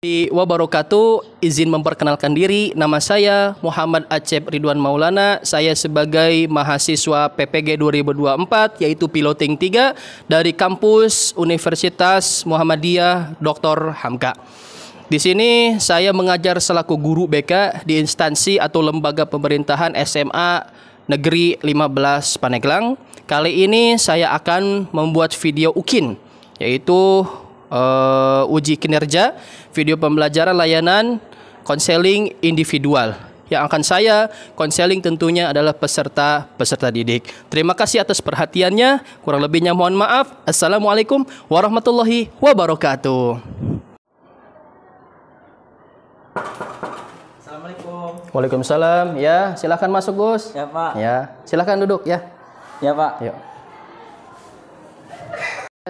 Wabarakatuh. Izin memperkenalkan diri, nama saya Muhammad Acep Ridwan Maulana. Saya sebagai mahasiswa PPG 2024 yaitu Piloting 3 dari kampus Universitas Muhammadiyah Dr. Hamka. Di sini saya mengajar selaku guru BK di instansi atau lembaga pemerintahan SMA Negeri 15 Paneglang. Kali ini saya akan membuat video UKIN, yaitu uji kinerja video pembelajaran layanan konseling individual. Yang akan saya konseling tentunya adalah peserta didik. Terima kasih atas perhatiannya. Kurang lebihnya mohon maaf. Assalamualaikum warahmatullahi wabarakatuh. Assalamualaikum. Waalaikumsalam. Ya, silakan masuk, Gus. Ya, Pak. Ya, silakan duduk ya. Ya, Pak. Yuk.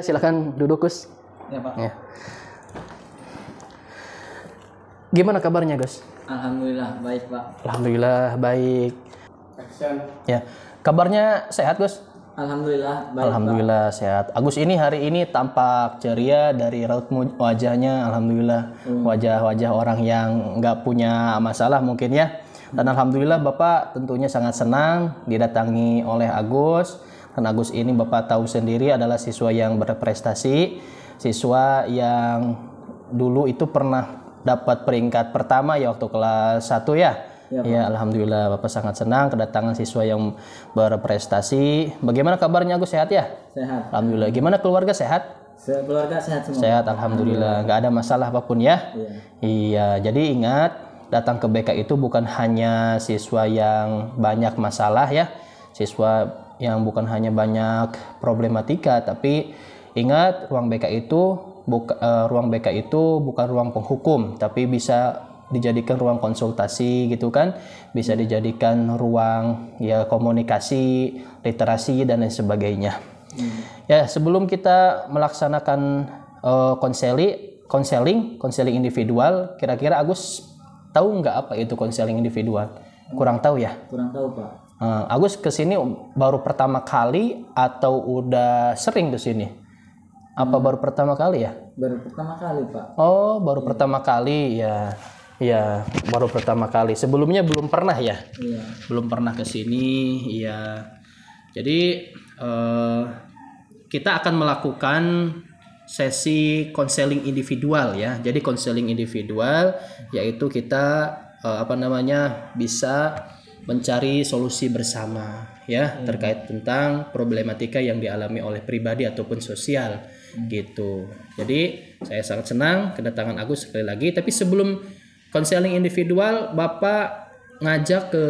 Silakan duduk, Gus. Ya, Pak. Ya. Gimana kabarnya, Gus? Alhamdulillah baik, Pak. Alhamdulillah baik. Action. Ya. Kabarnya sehat, Gus? Alhamdulillah baik. Alhamdulillah sehat. Agus ini hari ini tampak ceria dari raut wajahnya. Alhamdulillah wajah-wajah orang yang nggak punya masalah mungkin ya. Dan alhamdulillah Bapak tentunya sangat senang didatangi oleh Agus. Dan Agus ini Bapak tahu sendiri adalah siswa yang berprestasi, siswa yang dulu itu pernah dapat peringkat pertama ya waktu kelas 1 ya. Ya, alhamdulillah Bapak sangat senang kedatangan siswa yang berprestasi. Bagaimana kabarnya Agus, sehat ya? Sehat. Alhamdulillah. Gimana keluarga sehat? Keluarga sehat semua. Sehat, alhamdulillah. Nggak ada masalah apapun ya? Iya. Iya, jadi ingat datang ke BK itu bukan hanya siswa yang banyak masalah ya. Siswa yang bukan hanya banyak problematika, tapi ingat ruang BK itu bukan ruang penghukum, tapi bisa dijadikan ruang konsultasi gitu kan, bisa dijadikan ruang ya komunikasi, literasi dan lain sebagainya. Ya, sebelum kita melaksanakan konseling individual, kira-kira Agus tahu nggak apa itu konseling individual? Kurang tahu ya? Kurang tahu, Pak. Agus kesini baru pertama kali atau udah sering kesini? Apa baru pertama kali ya? Baru pertama kali, Pak. Oh, baru pertama kali ya. Ya, baru pertama kali. Sebelumnya belum pernah ya? Iya. Belum pernah ke sini, ya. Jadi kita akan melakukan sesi konseling individual ya. Jadi konseling individual yaitu kita bisa mencari solusi bersama ya terkait tentang problematika yang dialami oleh pribadi ataupun sosial gitu. Jadi saya sangat senang kedatangan Agus sekali lagi. Tapi sebelum konseling individual, Bapak ngajak ke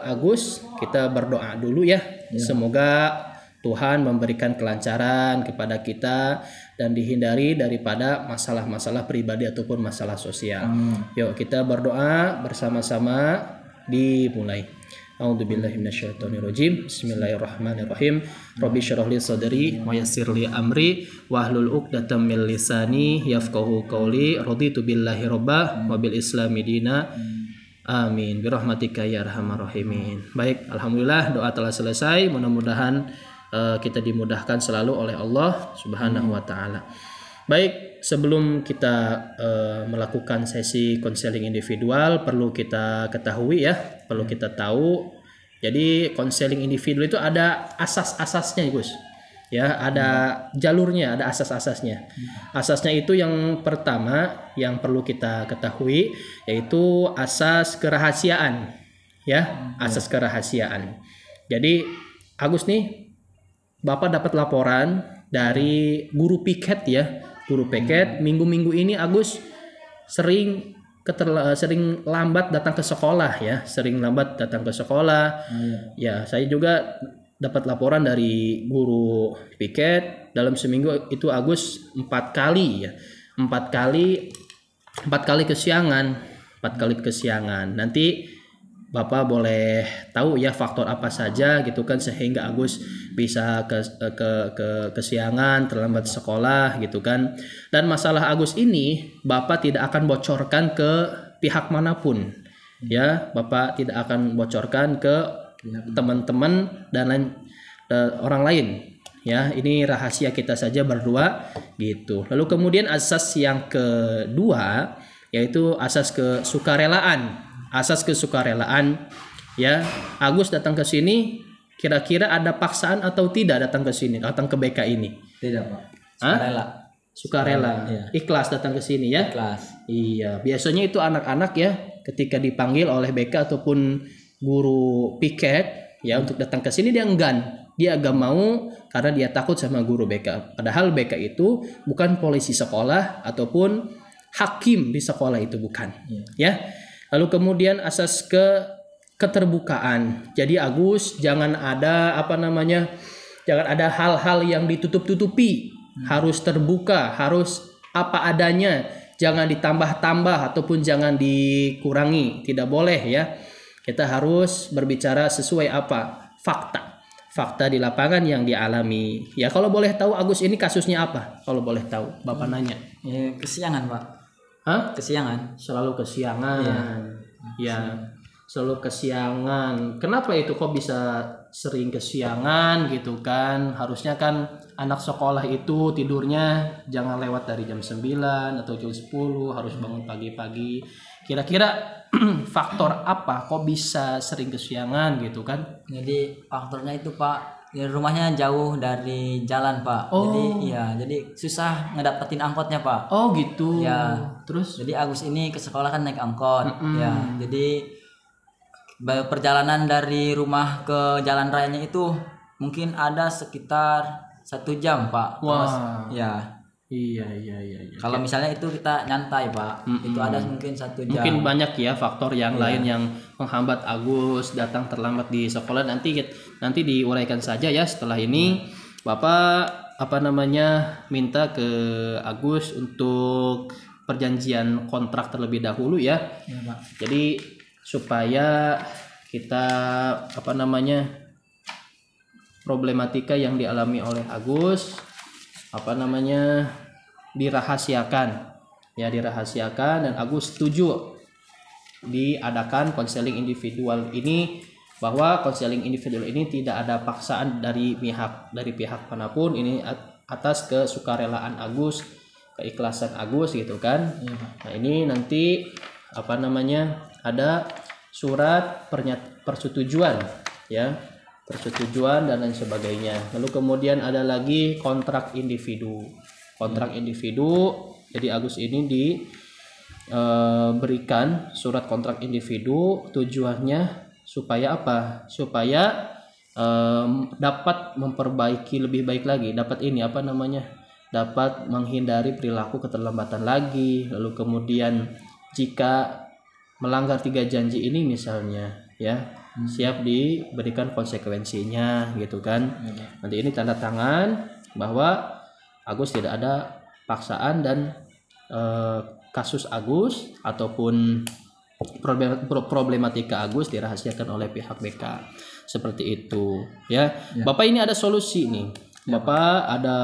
Agus, kita berdoa dulu ya. Semoga Tuhan memberikan kelancaran kepada kita dan dihindari daripada masalah-masalah pribadi ataupun masalah sosial. Yuk kita berdoa bersama-sama, dimulai. A'udzubillahi minasyaitonirrajim. Bismillahirrahmanirrahim. Rabbi syrah li sadri wa yassir li amri wahlul 'uqdatam min lisani yafqahu qawli. Raditu billahi robba wa bil islami dina. Amin. Birahmatika ya arhamar rahimin. Baik, alhamdulillah doa telah selesai. Mudah-mudahan kita dimudahkan selalu oleh Allah Subhanahu wa taala. Baik, sebelum kita melakukan sesi konseling individual, perlu kita ketahui ya, perlu kita tahu. Jadi konseling individual itu ada asas-asasnya, Gus. Ya, ada jalurnya, ada asas-asasnya. Asasnya itu yang pertama yang perlu kita ketahui yaitu asas kerahasiaan. Ya, asas kerahasiaan. Jadi Agus nih, Bapak dapat laporan dari guru piket ya. Guru piket minggu-minggu ini Agus sering lambat datang ke sekolah ya, Ya, saya juga dapat laporan dari guru piket dalam seminggu itu Agus 4 kali ya. 4 kali kesiangan. Nanti Bapak boleh tahu ya faktor apa saja gitu kan sehingga Agus bisa kesiangan, terlambat sekolah gitu kan. Dan masalah Agus ini Bapak tidak akan bocorkan ke pihak manapun. Ya, Bapak tidak akan bocorkan ke teman-teman dan orang lain. Ya, ini rahasia kita saja berdua gitu. Lalu kemudian asas yang kedua yaitu asas kesukarelaan. Asas kesukarelaan, ya. Agus datang ke sini, kira-kira ada paksaan atau tidak datang ke sini, datang ke BK ini? Tidak, Pak. Hah? Sukarela. Sukarela, Iya. ikhlas datang ke sini ya. Kelas. Iya, biasanya itu anak-anak ya, ketika dipanggil oleh BK ataupun guru piket ya untuk datang ke sini, dia enggan, dia agak mau karena dia takut sama guru BK. Padahal BK itu bukan polisi sekolah ataupun hakim di sekolah, itu bukan. Ya. Lalu kemudian asas keterbukaan. Jadi Agus jangan ada jangan ada hal-hal yang ditutup-tutupi. Harus terbuka, harus apa adanya. Jangan ditambah-tambah ataupun jangan dikurangi. Tidak boleh ya. Kita harus berbicara sesuai apa? Fakta di lapangan yang dialami. Ya, kalau boleh tahu Agus ini kasusnya apa? Kalau boleh tahu, Bapak nanya. Ya, kesiangan, Pak. Hah? Kesiangan. Selalu kesiangan. Ya, selalu kesiangan. Kenapa itu kok bisa sering kesiangan gitu kan? Harusnya kan anak sekolah itu tidurnya jangan lewat dari jam 9 atau jam 10, harus bangun pagi-pagi. Kira-kira faktor apa kok bisa sering kesiangan gitu kan? Jadi faktornya itu, Pak, ya, rumahnya jauh dari jalan, Pak. Oh. Jadi susah ngedapetin angkotnya, Pak. Oh gitu. Ya. Terus? Jadi Agus ini ke sekolah kan naik angkot. Ya, jadi perjalanan dari rumah ke jalan rayanya itu mungkin ada sekitar 1 jam, Pak. Wah. Ya. Iya. Kalau misalnya itu kita nyantai, Pak, itu ada mungkin 1 jam. Mungkin banyak ya faktor yang lain yang menghambat Agus datang terlambat di sekolah. Nanti diuraikan saja ya setelah ini. Bapak minta ke Agus untuk perjanjian kontrak terlebih dahulu ya. Ya, Pak. Jadi supaya kita problematika yang dialami oleh Agus dirahasiakan dan Agus setuju diadakan konseling individual ini, bahwa konseling individual ini tidak ada paksaan dari pihak manapun, ini atas kesukarelaan Agus, keikhlasan Agus gitu kan. Nah, ini nanti ada surat persetujuan ya, persetujuan dan lain sebagainya. Lalu kemudian ada lagi kontrak individu. Jadi Agus ini diberikan surat kontrak individu, tujuannya supaya apa? Supaya dapat memperbaiki lebih baik lagi, dapat menghindari perilaku keterlambatan lagi. Lalu kemudian jika melanggar 3 janji ini misalnya ya, siap diberikan konsekuensinya gitu kan. Nanti ini tanda tangan bahwa Agus tidak ada paksaan dan kasus Agus ataupun problematika Agus dirahasiakan oleh pihak BK, seperti itu ya. Bapak ini ada solusi nih. Bapak ada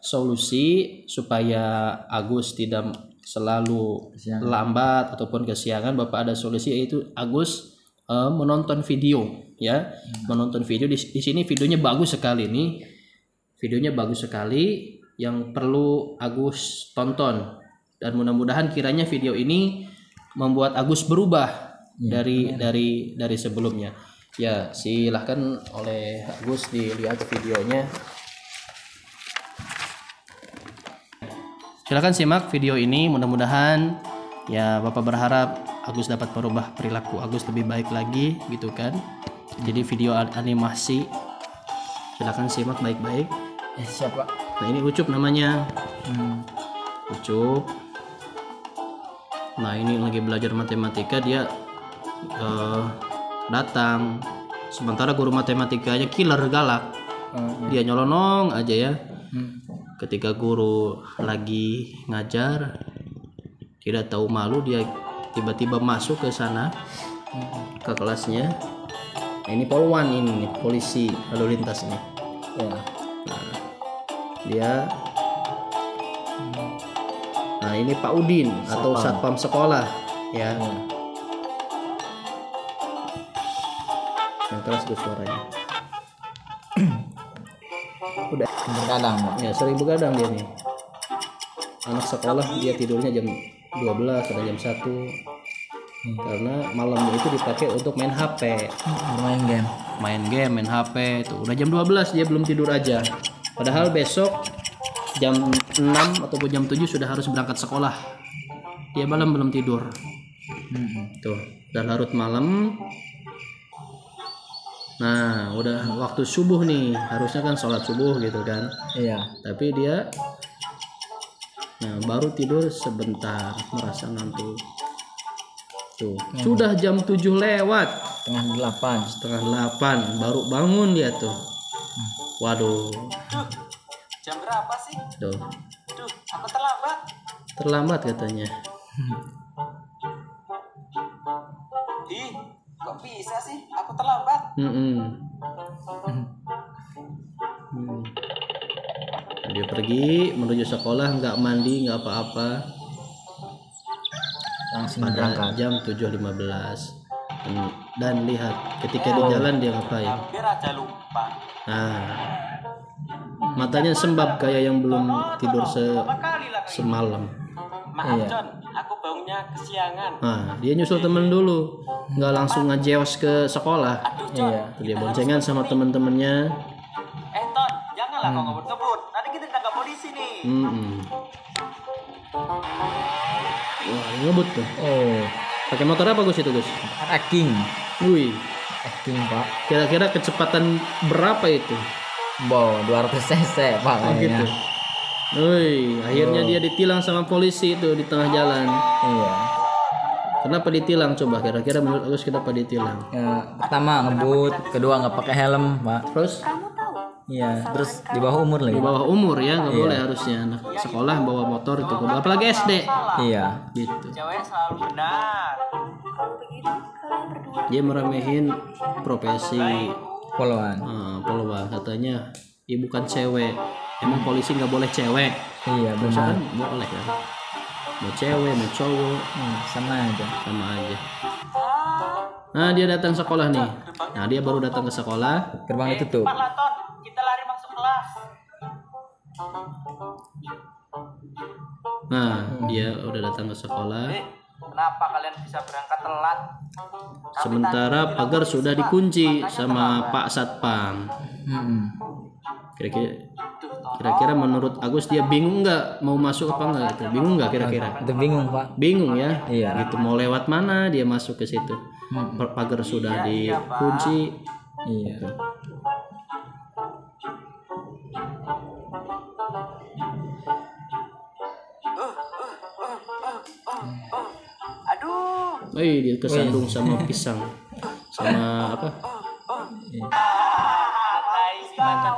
solusi supaya Agus tidak selalu lambat ataupun kesiangan. Bapak ada solusi, yaitu Agus menonton video ya. Menonton video di sini videonya bagus sekali nih. Videonya bagus sekali yang perlu Agus tonton, dan mudah-mudahan kiranya video ini membuat Agus berubah dari sebelumnya. Ya, silahkan oleh Agus dilihat videonya. Silakan simak video ini, mudah-mudahan ya Bapak berharap Agus dapat merubah perilaku Agus lebih baik lagi gitu kan. Jadi video animasi, silakan simak baik-baik. Siapa? Nah, ini Ucup namanya. Ucup. Nah, ini lagi belajar matematika, dia datang. Sementara guru matematikanya killer galak. Dia nyolonong aja ya. Ketika guru lagi ngajar, tidak tahu malu, dia tiba-tiba masuk ke sana, ke kelasnya. Nah, ini polwan, ini polisi lalu lintas nih. Ya. Dia nah ini Pak Udin atau satpam sekolah ya. Yang keras tuh suaranya. Udah Begadang, Pak. ya, sering begadang dia nih. Anak sekolah dia tidurnya jam 12, ada jam 1. Karena malamnya itu dipakai untuk main HP. Main game. Main HP itu. Udah jam 12 dia belum tidur aja. Padahal besok jam 6 ataupun jam 7 sudah harus berangkat sekolah. Dia malam belum tidur. Tuh, udah larut malam. Nah, udah waktu subuh nih. Harusnya kan sholat subuh gitu kan. Iya. Tapi dia baru tidur sebentar, merasa ngantuk. Tuh, sudah jam 7 lewat. Setengah 8 baru bangun dia tuh. Waduh. Jam berapa sih? Tuh. Duh, aku terlambat. Terlambat katanya. Ih, kok bisa sih? Aku terlambat. Dia pergi menuju sekolah, nggak mandi, nggak apa-apa. Langsung Pada berangkat. jam 7.15. Dan lihat ketika di jalan dia ngapain. Hampir aja lupa. Nah, matanya sembab kayak yang belum tidur semalam. Maaf Iya. John, aku bangunnya kesiangan. Nah, dia nyusul temen dulu, nggak langsung ngejeos ke sekolah. Aduh John, Iya. Dia boncengan sama temen-temennya. Ton, janganlah kau ngebut-ngebut. Nanti kita ditangkap polisi nih. Wah, ngebut tuh. Oh, Pakai motor apa Gus itu Gus? acting. Wih, Acting, Pak. kira-kira kecepatan berapa itu? Wow, 200 cc, Pak. Oh kayaknya. gitu. Wih, akhirnya dia ditilang sama polisi itu di tengah jalan. Iya. Kenapa ditilang coba? Kira-kira menurut Agus kenapa ditilang? Ya, pertama ngebut, kedua nggak pakai helm, Pak. Terus Iya, terus di bawah umur lagi. di bawah umur ya, nggak boleh harusnya anak sekolah bawa motor itu, apalagi SD. Iya. Gitu. Cewek selalu benar. Dia meremehin profesi Poluan. poluan, katanya ibu kan cewek. Emang polisi nggak boleh cewek? Iya, Harusnya benar. kan boleh kan? Mau cewek, mau cowok, Sama aja. sama aja. Nah, dia datang sekolah nih. Nah, dia baru datang ke sekolah. Gerbang ditutup. Pak Laton, kita lari masuk kelas. Nah, dia udah datang ke sekolah. Kenapa kalian bisa berangkat telat? Sementara pagar sudah dikunci sama Pak Satpam. Kira-kira menurut Agus dia bingung nggak mau masuk apa nggak gitu? Bingung nggak kira-kira? Itu bingung, Pak. Bingung ya? Iya. Gitu mau lewat mana dia masuk ke situ? Pagar sudah dikunci. Iya. Aduh. Dia kesandung sama pisang, sama apa?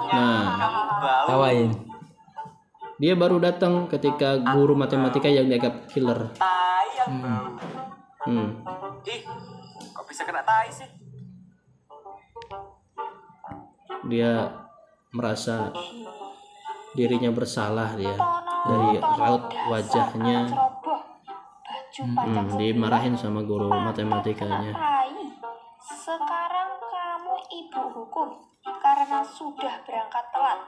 Nah, Tawain. dia baru datang ketika guru matematika yang dianggap killer. Tai yang bau. Hmm. Ih, kok bisa kena tai sih? Dia merasa dirinya bersalah dia dari raut wajahnya. Dimarahin sama guru matematikanya. Sekarang kamu ibu hukum karena sudah berangkat telat.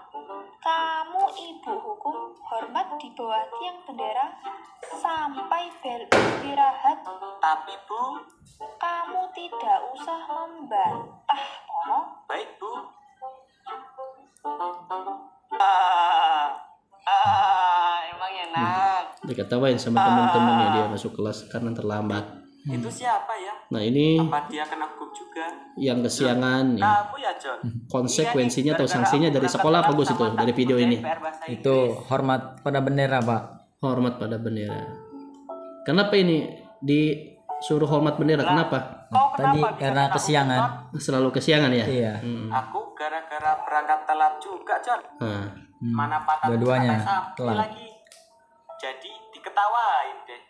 Kamu ibu hukum hormat di bawah tiang bendera sampai bel istirahat. Tapi Bu, Kamu tidak usah membantah, Tono. baik Bu. Emang enak. Diketawain sama teman-temannya dia masuk kelas karena terlambat. Itu siapa ya? Nah, ini Apa dia kena hukum juga? yang kesiangan nih. Kamu ya John. Konsekuensinya atau sanksinya dari sekolah apa Gus itu dari video ini? Itu hormat pada bendera, Pak. Hormat pada bendera. Kenapa ini disuruh hormat bendera? Kenapa? Tadi karena kesiangan. Selalu kesiangan ya? Iya. Aku gara-gara berangkat telat juga John. Nah, Mana patah Dua-duanya sampai telat. lagi. Jadi diketawain deh.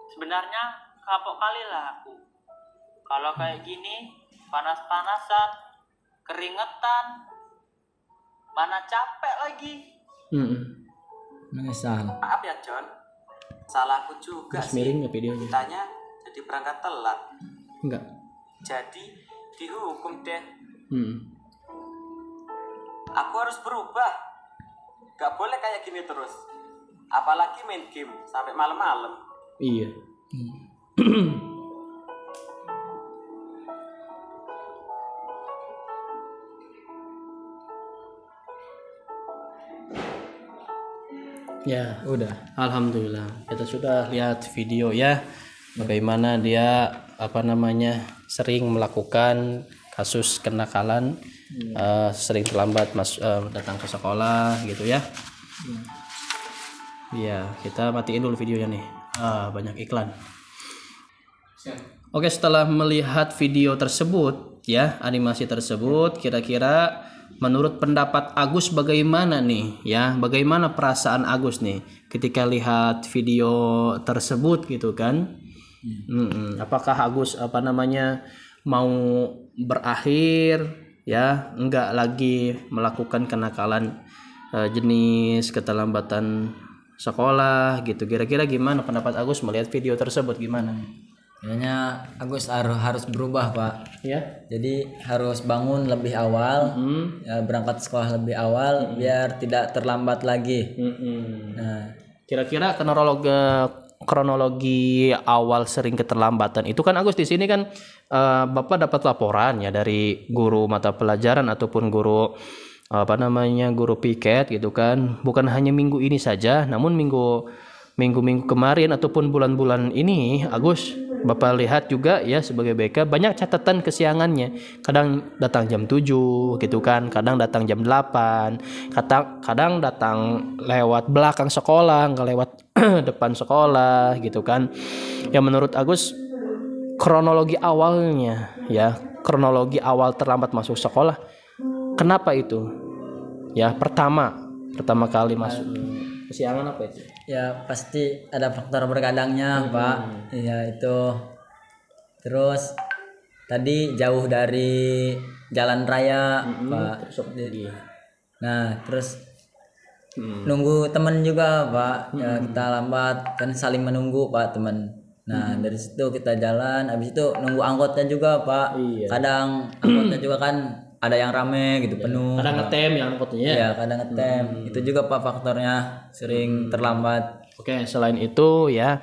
Sebenarnya kapok kali lah aku. Kalau kayak gini, panas-panasan, keringetan, mana capek lagi. Menyesal. Maaf ya John, salahku juga Terus sih. miring nggak videonya? Ditanya jadi berangkat telat, Enggak. jadi dihukum deh. Hmm. Aku harus berubah. Gak boleh kayak gini terus. Apalagi main game sampai malam-malam. Iya. Ya, Udah. alhamdulillah. Kita sudah lihat video ya, bagaimana dia sering melakukan kasus kenakalan, sering terlambat datang ke sekolah gitu ya. Iya, kita matiin dulu videonya nih. Banyak iklan. Oke, setelah melihat video tersebut ya, animasi tersebut, kira-kira menurut pendapat Agus bagaimana nih ya? Bagaimana perasaan Agus nih ketika lihat video tersebut gitu kan? Apakah Agus mau berakhir ya, enggak lagi melakukan kenakalan jenis keterlambatan sekolah gitu? Kira-kira gimana pendapat Agus melihat video tersebut, gimana? Kayaknya Agus harus berubah, Pak. Ya. Jadi harus bangun lebih awal, ya, berangkat sekolah lebih awal biar tidak terlambat lagi. Nah, Kira-kira kronologi awal sering keterlambatan itu kan, Agus, di sini kan Bapak dapat laporan ya dari guru mata pelajaran ataupun guru guru piket gitu kan. Bukan hanya minggu ini saja, namun minggu-minggu kemarin ataupun bulan-bulan ini, Agus, Bapak lihat juga ya sebagai BK banyak catatan kesiangannya. Kadang datang jam 7 gitu kan, kadang datang jam 8, kadang datang lewat belakang sekolah, nggak lewat depan sekolah gitu kan. Ya menurut Agus, kronologi awalnya ya, kronologi awal terlambat masuk sekolah, kenapa itu? Ya pertama kali masuk kesiangan apa itu? ya pasti ada faktor berkadangnya, Pak. Ya itu. Terus tadi jauh dari jalan raya, Pak. Nah, terus nunggu teman juga, Pak. Ya kita lambat kan, saling menunggu, Pak, teman. Nah, dari situ kita jalan, habis itu nunggu angkotnya juga, Pak. Iya. Kadang angkotnya juga kan ada yang rame gitu, penuh. Kadang ngetem ya angkotnya. Iya, kadang ngetem. Itu juga, Pak, faktornya sering terlambat. Oke, selain itu ya,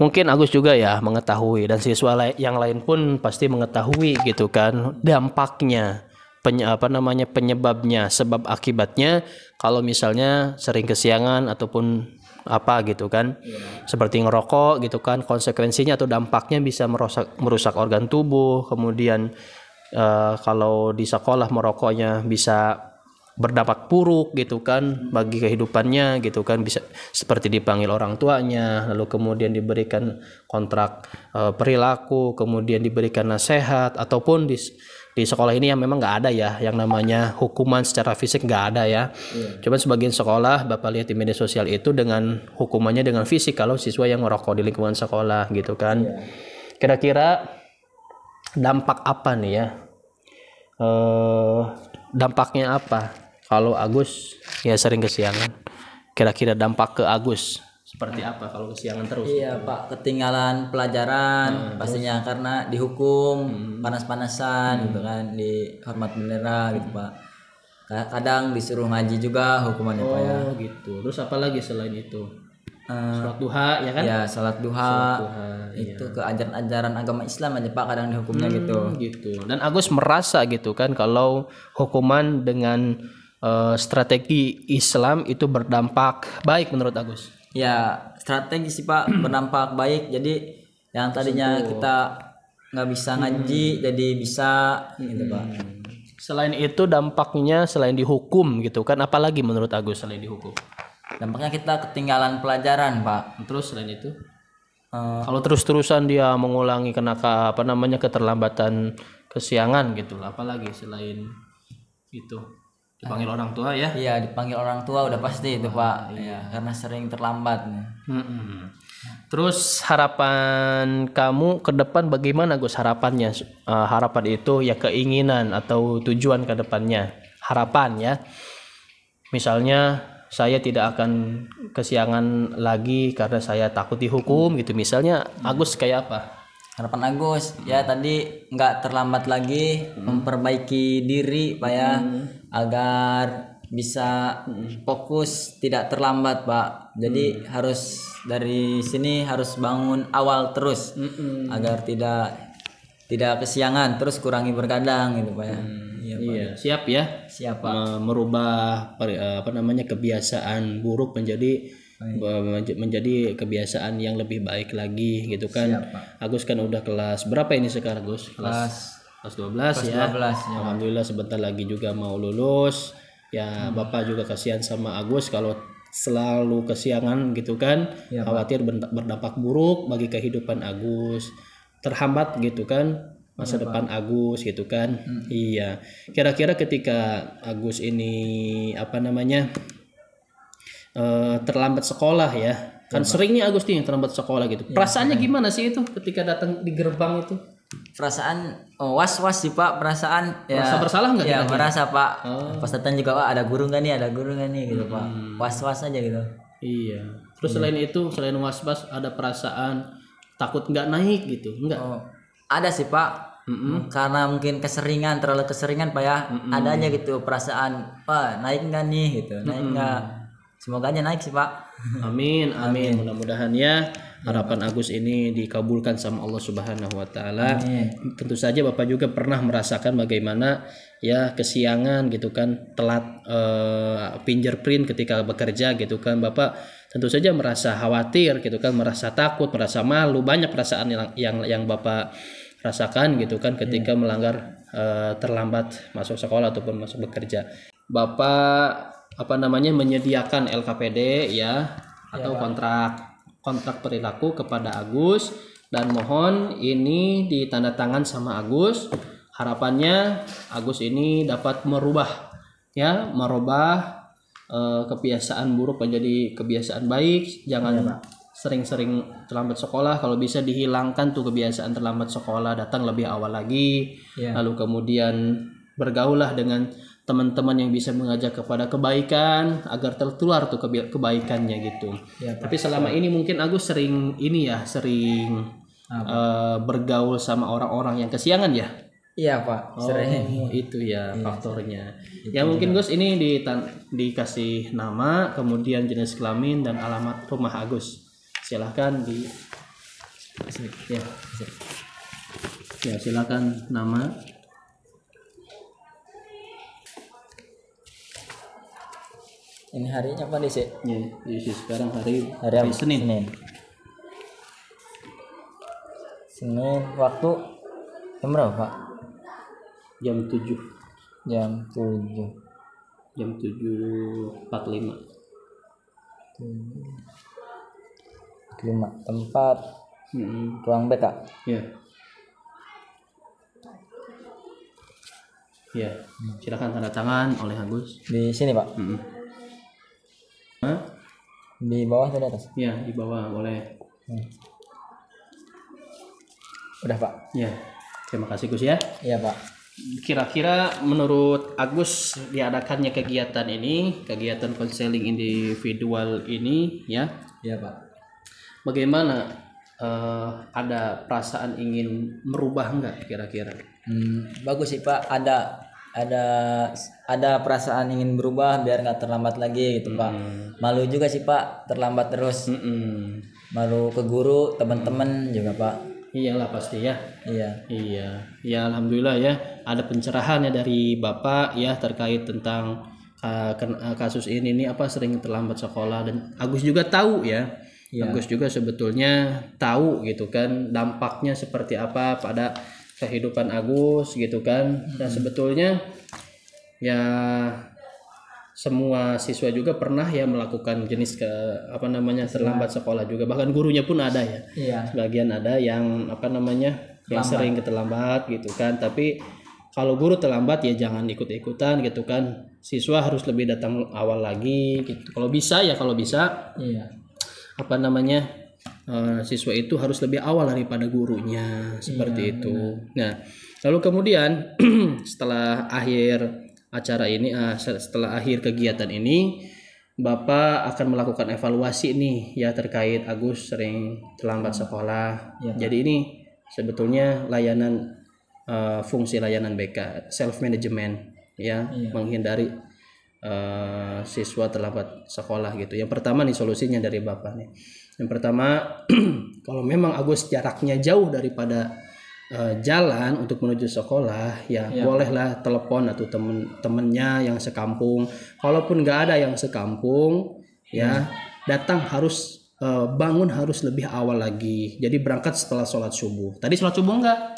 mungkin Agus juga ya mengetahui, dan siswa yang lain pun pasti mengetahui gitu kan, dampaknya, penyebabnya, sebab akibatnya kalau misalnya sering kesiangan ataupun apa gitu kan, seperti ngerokok gitu kan, konsekuensinya atau dampaknya bisa merusak organ tubuh. Kemudian kalau di sekolah merokoknya bisa berdampak buruk gitu kan bagi kehidupannya gitu kan, bisa seperti dipanggil orang tuanya, lalu kemudian diberikan kontrak perilaku, kemudian diberikan nasihat, ataupun di sekolah ini yang memang nggak ada ya yang namanya hukuman secara fisik, nggak ada ya. Cuman sebagian sekolah Bapak lihat di media sosial itu dengan hukumannya dengan fisik kalau siswa yang merokok di lingkungan sekolah gitu kan. Kira-kira dampak apa nih ya? Dampaknya apa kalau Agus ya sering kesiangan? Kira-kira dampak ke Agus seperti apa kalau kesiangan terus? Iya, Pak, ketinggalan pelajaran pastinya karena dihukum, panas-panasan gitu kan, dihormat bendera gitu, Pak. Kadang disuruh ngaji juga hukumannya, Pak ya. Oh gitu. Terus apa lagi selain itu? Sholat duha ya kan? Ya, salat duha. Iya. Itu ke ajaran-ajaran agama Islam aja, Pak, kadang dihukumnya gitu. Gitu. Dan Agus merasa gitu kan kalau hukuman dengan strategi Islam itu berdampak baik menurut Agus. Ya, strategi sih, Pak, berdampak baik. Jadi yang tadinya kita nggak bisa ngaji jadi bisa gitu, Pak. Selain itu dampaknya selain dihukum gitu kan, apalagi menurut Agus selain dihukum? Dampaknya kita ketinggalan pelajaran, Pak. Terus selain itu? Kalau terus-terusan dia mengulangi keterlambatan kesiangan gitu, apalagi selain itu? Dipanggil orang tua ya? Iya, dipanggil orang tua udah pasti itu, Pak. Iya, karena sering terlambat. Terus harapan kamu ke depan bagaimana, Gus? Harapannya, harapan itu ya keinginan atau tujuan ke depannya. Harapan ya. Misalnya saya tidak akan kesiangan lagi karena saya takut dihukum gitu. Misalnya Agus kayak apa? Harapan Agus ya tadi nggak terlambat lagi, memperbaiki diri, Pak ya, agar bisa fokus, tidak terlambat Pak. Jadi harus dari sini harus bangun awal terus agar tidak kesiangan, terus kurangi bergadang gitu Pak ya. Iya, Pak. Iya, siap ya. Siap Pak. Merubah kebiasaan buruk menjadi menjadi kebiasaan yang lebih baik lagi gitu kan. Siap, Pak. Agus kan udah kelas berapa ini sekarang, Gus? Kelas 12 ya. 12 ya. Alhamdulillah sebentar lagi juga mau lulus. Ya, Bapak juga kasihan sama Agus kalau selalu kesiangan gitu kan. Ya, khawatir berdampak buruk bagi kehidupan Agus. Terhambat gitu kan masa depan Agus gitu kan. Iya. Kira-kira ketika Agus ini terlambat sekolah ya. Kan sering nih Agus nih yang terlambat sekolah gitu. Perasaannya gimana sih itu ketika datang di gerbang itu? Perasaan was-was sih Pak, perasaan ya. Merasa bersalah nggak Ya, kira-kira? merasa Pak. Pas datang juga Pak, ada guru nggak nih gitu Pak. Was-was aja gitu. Iya. Terus selain itu, selain was-was ada perasaan takut nggak naik gitu? Enggak. Oh, ada sih Pak. Karena mungkin terlalu keseringan Pak ya. Ada aja gitu perasaan, Pak, naik nggak nih gitu. Naik nggak? Semoga aja naik sih Pak. Amin, amin. Mudah-mudahan ya harapan Agus ini dikabulkan sama Allah Subhanahu wa taala. Tentu saja Bapak juga pernah merasakan bagaimana ya kesiangan gitu kan, telat fingerprint ketika bekerja gitu kan. Bapak tentu saja merasa khawatir gitu kan, merasa takut, merasa malu, banyak perasaan yang Bapak rasakan gitu kan ketika melanggar terlambat masuk sekolah ataupun masuk bekerja. Bapak menyediakan LKPD ya atau kontrak perilaku kepada Agus dan mohon ini ditandatangan sama Agus. Harapannya Agus ini dapat merubah kebiasaan buruk menjadi kebiasaan baik. Jangan sering-sering terlambat sekolah. Kalau bisa dihilangkan tuh kebiasaan terlambat sekolah, datang lebih awal lagi. Lalu kemudian bergaullah dengan teman-teman yang bisa mengajak kepada kebaikan agar tertular tuh kebaikannya gitu. Tapi selama ini mungkin Agus sering bergaul sama orang-orang yang kesiangan ya. Iya Pak, sering. Itu ya faktornya. Ya mungkin Gus ini dikasih nama, kemudian jenis kelamin dan alamat rumah Agus. Silahkan silakan nama. Ini harinya apa sih? Ya, sekarang hari Senin. Senin waktu jam berapa Pak? Jam 7. Jam 7.45. 5 tempat ruang BK. Ya, silakan tanda tangan oleh Agus. Di sini Pak. Di bawah atau di atas? Ya, di bawah boleh. Udah Pak. Ya, terima kasih Gus ya. Iya Pak. Kira-kira menurut Agus diadakannya kegiatan konseling individual ini ya? Iya Pak. Bagaimana? Ada perasaan ingin merubah enggak kira-kira? Bagus sih Pak. Ada perasaan ingin berubah biar nggak terlambat lagi gitu Pak. Malu juga sih Pak terlambat terus. Malu ke guru, teman-teman juga Pak. Iyalah pasti ya. Iya. Ya alhamdulillah ya ada pencerahan ya dari Bapak ya terkait tentang kasus ini sering terlambat sekolah dan Agus juga tahu ya. Agus juga sebetulnya tahu gitu kan dampaknya seperti apa pada kehidupan Agus gitu kan. Dan sebetulnya ya semua siswa juga pernah ya melakukan jenis terlambat sekolah juga, bahkan gurunya pun ada ya. Sebagian ada yang yang sering keterlambat gitu kan. Tapi kalau guru terlambat ya jangan ikut-ikutan gitu kan. Siswa harus lebih datang awal lagi gitu. Kalau bisa siswa itu harus lebih awal daripada gurunya seperti itu. Nah, lalu kemudian setelah akhir acara ini, setelah akhir kegiatan ini, Bapak akan melakukan evaluasi nih ya terkait Agus sering terlambat sekolah. Jadi ini sebetulnya fungsi layanan BK self management ya, menghindari siswa terlambat sekolah gitu. Yang pertama nih solusinya dari Bapak nih. Yang pertama kalau memang Agus jaraknya jauh daripada jalan untuk menuju sekolah, ya bolehlah telepon atau temen-temennya yang sekampung. Kalaupun nggak ada yang sekampung, ya datang harus bangun harus lebih awal lagi. Jadi berangkat setelah sholat subuh. Tadi sholat subuh enggak?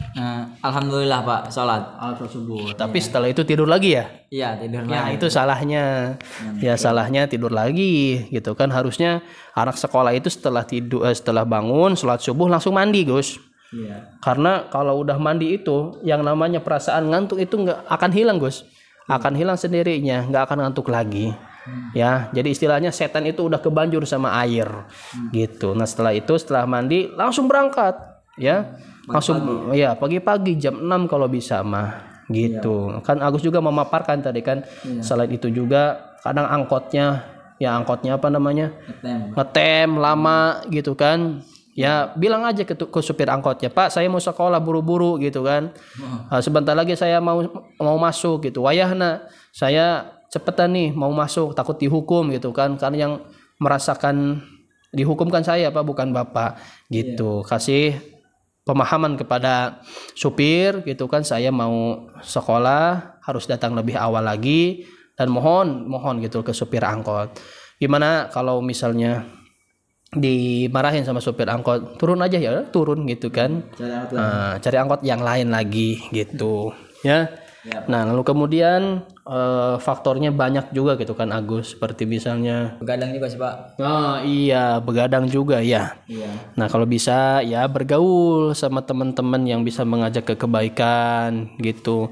Alhamdulillah Pak, sholat. Sholat subuh. Tapi setelah itu tidur lagi ya? Iya, tidur Ya lagi. itu salahnya. Ya salahnya tidur lagi gitu kan. Harusnya anak sekolah itu setelah tidur setelah bangun sholat subuh langsung mandi, Gus. Iya. Karena kalau udah mandi itu yang namanya perasaan ngantuk itu nggak akan hilang, Gus. Akan hilang sendirinya, nggak akan ngantuk lagi. Ya, jadi istilahnya setan itu udah kebanjur sama air gitu. Nah, setelah mandi langsung berangkat, ya. Langsung ya pagi-pagi jam 6 kalau bisa mah gitu. Kan Agus juga memaparkan tadi kan. Selain itu juga kadang angkotnya apa namanya? Ngetem lama gitu kan. Ya bilang aja ke supir angkotnya, Pak saya mau sekolah buru-buru gitu kan. Sebentar lagi saya mau masuk gitu. Wayahna saya cepetan nih mau masuk, takut dihukum gitu kan. Karena yang merasakan dihukum kan saya Pak, bukan Bapak gitu. Kasih pemahaman kepada supir gitu kan, saya mau sekolah harus datang lebih awal lagi. Dan mohon gitu ke supir angkot. Gimana kalau misalnya dimarahin sama supir angkot, turun aja ya, turun gitu kan. Cari angkot yang lain lagi gitu ya. Nah lalu kemudian faktornya banyak juga gitu kan Agus, seperti misalnya Begadang juga sih Pak. iya begadang juga ya. Nah kalau bisa ya bergaul sama teman-teman yang bisa mengajak ke kebaikan gitu.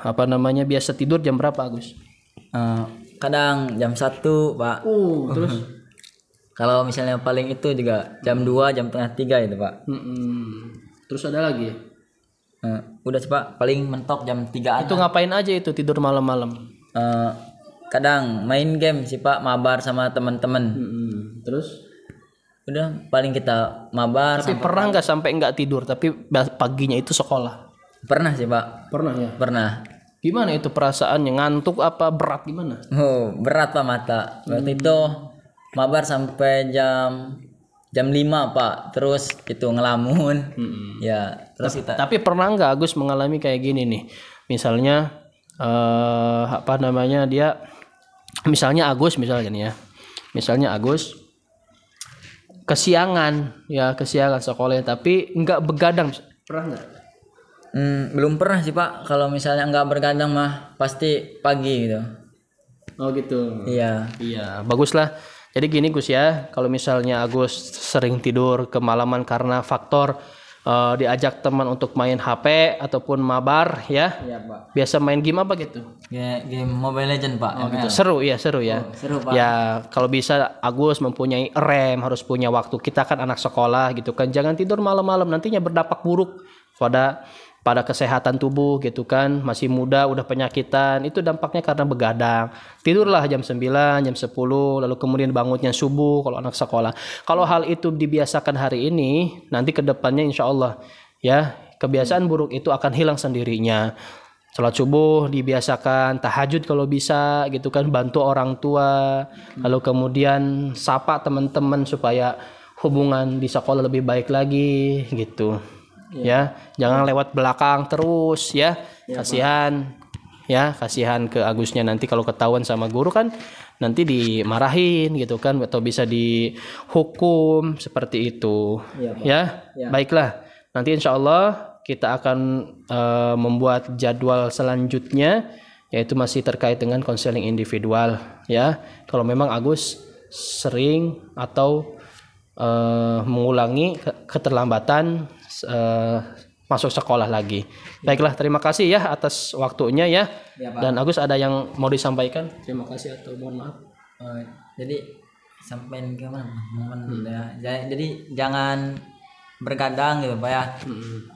Apa namanya, biasa tidur jam berapa Agus? Kadang jam 1 Pak. Terus Kalau misalnya paling itu juga jam 2, jam tengah 3 itu Pak. terus ada lagi? Udah sih Pak, paling mentok jam 3 Itu ngapain aja itu tidur malam-malam? Kadang main game sih Pak, mabar sama teman-teman. Terus? Udah paling kita mabar. Tapi pernah nggak sampai nggak tidur tapi paginya itu sekolah? Pernah sih Pak. Pernah ya. Pernah. Gimana itu perasaannya? Ngantuk apa berat gimana? Berat Pak mata. Waktu itu mabar sampai jam 5 Pak. Terus itu ngelamun. Ya, terus kita. Tapi pernah nggak Agus mengalami kayak gini nih? Misalnya apa namanya, dia misalnya Agus misalnya nih ya. Misalnya Agus kesiangan sekolahnya tapi nggak begadang. Pernah nggak? Belum pernah sih Pak. Kalau misalnya nggak bergadang mah pasti pagi gitu. Oh gitu. Iya. Iya, baguslah. Jadi gini Gus ya, kalau misalnya Agus sering tidur kemalaman karena faktor diajak teman untuk main HP ataupun mabar ya. Iya Pak. Biasa main game apa gitu? Game Mobile Legend Pak. Gitu. Seru ya. Seru Pak. Ya kalau bisa Agus mempunyai rem, harus punya waktu. Kita kan anak sekolah gitu kan. Jangan tidur malam-malam, nantinya berdampak buruk pada kesehatan tubuh gitu kan. Masih muda udah penyakitan, itu dampaknya karena begadang. Tidurlah jam 9, jam 10, lalu kemudian bangunnya subuh kalau anak sekolah. Kalau hal itu dibiasakan hari ini, nanti ke depannya insya Allah ya kebiasaan buruk itu akan hilang sendirinya. Salat subuh dibiasakan, tahajud kalau bisa gitu kan, bantu orang tua, lalu kemudian sapa teman-teman supaya hubungan di sekolah lebih baik lagi gitu. Ya, jangan lewat belakang terus ya. Kasihan ke Agusnya, nanti kalau ketahuan sama guru kan nanti dimarahin gitu kan, atau bisa dihukum seperti itu. Ya. Baiklah, nanti insya Allah kita akan membuat jadwal selanjutnya, yaitu masih terkait dengan konseling individual ya. Kalau memang Agus sering atau mengulangi keterlambatan masuk sekolah lagi. Baiklah, terima kasih ya atas waktunya ya. Dan Agus ada yang mau disampaikan? Terima kasih atau mohon maaf. Jadi sampai ke mana? Jadi jangan bergadang gitu Pak ya.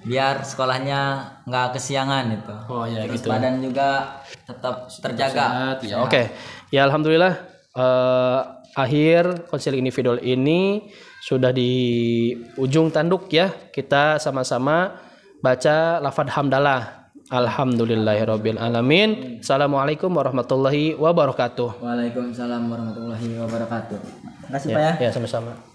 Biar sekolahnya nggak kesiangan gitu. Oh ya. Terus gitu. badan juga tetap terjaga. Ya, Oke. Ya alhamdulillah akhir konseling individual ini sudah di ujung tanduk ya. Kita sama-sama baca lafaz hamdalah Alhamdulillahirabbil alamin. Assalamualaikum warahmatullahi wabarakatuh. Waalaikumsalam warahmatullahi wabarakatuh. Terima kasih Pak ya. Ya, sama-sama.